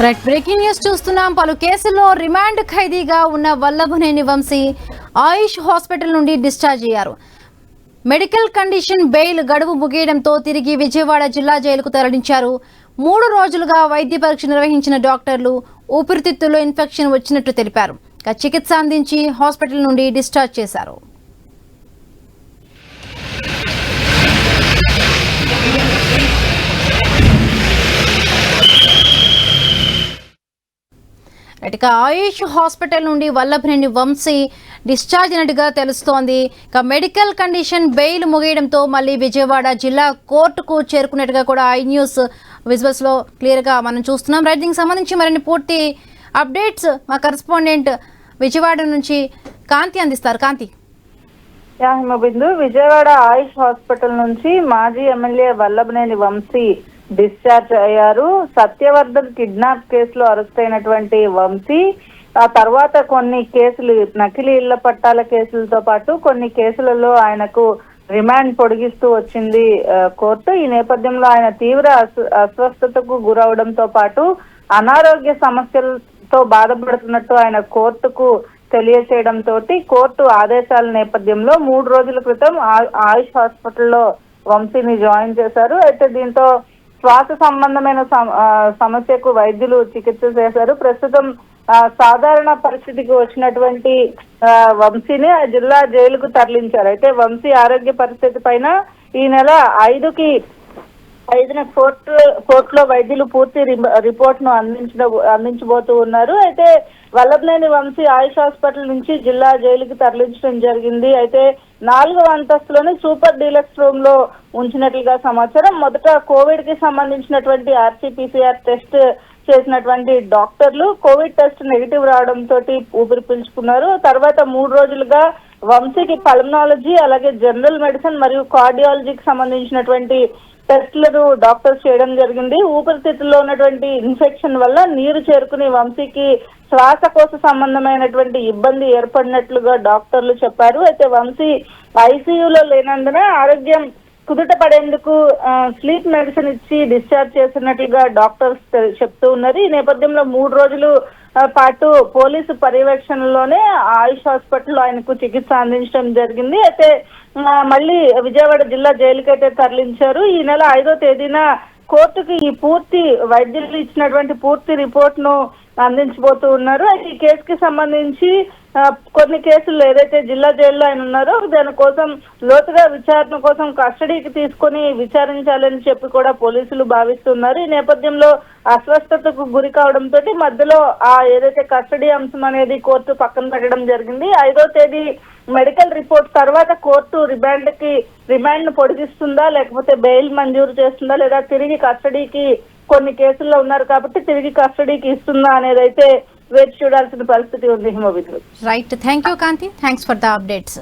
Right breaking news చూస్తున్నాం. పలు కేసుల్లో రిమాండ్ ఖైదీగా ఉన్న వల్లభనేని వంశీ ఆయుష్ హాస్పిటల్ నుండి డిశ్చార్జ్ అయ్యారు. మెడికల్ కండిషన్ బెయిల్ గడువు ముగియడంతో తిరిగి విజయవాడ జిల్లా జైలుకు తరలించారు. 3 రోజులుగా వైద్య పరీక్ష నిర్వహించిన డాక్టర్లు ఊపిరితిత్తుల్లో ఇన్ఫెక్షన్ వచ్చినట్టు తెలిపారు. చికిత్స అందించి హాస్పిటల్ నుండి డిశ్చార్జ్ చేశారు. ఇక ఆయుష్ హాస్పిటల్ నుండి వల్లభనేని వంశీ డిశ్చార్జ్ అయినట్టుగా తెలుస్తోంది. ఇక మెడికల్ కండిషన్ బెయిల్ ముగియడంతో మళ్ళీ విజయవాడ జిల్లా కోర్టుకు చేరుకున్నట్టుగా కూడా ఐ న్యూస్ విజువల్స్ లో క్లియర్ గా మనం చూస్తున్నాం. రైట్, దీనికి సంబంధించి మరిన్ని పూర్తి అప్డేట్స్ మా కరెస్పాండెంట్ విజయవాడ నుంచి కాంతి అందిస్తారు. కాంతి. హిమబిందు, విజయవాడ ఆయుష్ హాస్పిటల్ నుంచి మాజీ ఎమ్మెల్యే వల్లభనేని వంశీ డిశ్చార్జ్ అయ్యారు. సత్యవర్ధన్ కిడ్నాప్ కేసులో అరెస్ట్ అయినటువంటి వంశీ ఆ తర్వాత కొన్ని కేసులు, నకిలీ ఇళ్ల పట్టాల కేసులతో పాటు కొన్ని కేసులలో ఆయనకు రిమాండ్ పొడిగిస్తూ వచ్చింది కోర్టు. ఈ నేపథ్యంలో ఆయన తీవ్ర అస్వస్థతకు గురవడంతో పాటు అనారోగ్య సమస్యలతో బాధపడుతున్నట్టు ఆయన కోర్టుకు తెలియచేయడంతో కోర్టు ఆదేశాల నేపథ్యంలో 3 రోజుల క్రితం ఆయుష్ హాస్పిటల్లో వంశీని జాయిన్ చేశారు. అయితే దీంతో శ్వాస సంబంధమైన సమస్యకు వైద్యులు చికిత్స చేశారు. ప్రస్తుతం సాధారణ పరిస్థితికి వచ్చినటువంటి వంశీని జిల్లా జైలుకు తరలించారు. అయితే వంశీ ఆరోగ్య పరిస్థితి పైన ఈ నెల 5న కోర్టులో వైద్యులు పూర్తి రిపోర్ట్ ను అందించబోతూ ఉన్నారు. అయితే వల్లభనేని వంశీ ఆయుష్ హాస్పిటల్ నుంచి జిల్లా జైలుకి తరలించడం జరిగింది. అయితే 4వ అంతస్తులోని సూపర్ డీలక్స్ రూమ్ లో ఉంచినట్లుగా సమాచారం. మొదట కోవిడ్ కి సంబంధించినటువంటి ఆర్టీపీసీఆర్ టెస్ట్ చేసినటువంటి డాక్టర్లు కోవిడ్ టెస్ట్ నెగిటివ్ రావడంతో ఊపిరి పీల్చుకున్నారు. తర్వాత 3 రోజులుగా వంశీకి పల్మనాలజీ, అలాగే జనరల్ మెడిసిన్ మరియు కార్డియాలజీకి సంబంధించినటువంటి టెస్టులను డాక్టర్స్ చేయడం జరిగింది. ఊపిరితిత్తుల్లో ఉన్నటువంటి ఇన్ఫెక్షన్ వల్ల నీరు చేరుకుని వంశీకి శ్వాసకోశ సంబంధమైనటువంటి ఇబ్బంది ఏర్పడినట్లుగా డాక్టర్లు చెప్పారు. అయితే వంశీ ఐసీయూలో లేనందున ఆరోగ్యం కుదుట పడేందుకు స్లీప్ మెడిసిన్ ఇచ్చి డిశ్చార్జ్ చేసినట్లుగా డాక్టర్స్ చెప్తూ ఉన్నారు. ఈ నేపథ్యంలో 3 రోజులు పాటు పోలీసు పర్యవేక్షణలోనే ఆయుష్ హాస్పిటల్లో ఆయనకు చికిత్స అందించడం జరిగింది. అయితే మళ్ళీ విజయవాడ జిల్లా జైలుకైతే తరలించారు. ఈ నెల 5వ తేదీన కోర్టుకి ఈ పూర్తి వైద్యులు ఇచ్చినటువంటి పూర్తి రిపోర్ట్ ను అందించబోతూ ఉన్నారు. అయితే ఈ కేసుకి సంబంధించి కొన్ని కేసులు ఏదైతే జిల్లా జైల్లో ఆయన ఉన్నారో దానికోసం లోతుగా విచారణ కోసం కస్టడీకి తీసుకొని విచారించాలని చెప్పి కూడా పోలీసులు భావిస్తున్నారు. ఈ నేపథ్యంలో అస్వస్థతకు గురి కావడంతో మధ్యలో ఏదైతే కస్టడీ అంశం అనేది కోర్టు పక్కన పెట్టడం జరిగింది. 5వ తేదీ మెడికల్ రిపోర్ట్ తర్వాత కోర్టు రిమాండ్ ను పొడిగిస్తుందా, లేకపోతే బెయిల్ మంజూరు చేస్తుందా, లేదా తిరిగి కస్టడీకి కొన్ని కేసుల్లో ఉన్నారు కాబట్టి తిరిగి కస్టడీకి ఇస్తుందా అనేది అయితే వేచి చూడాల్సిన పరిస్థితి ఉంది. Himabindu. Right, thank you Kanthi, thanks for the updates.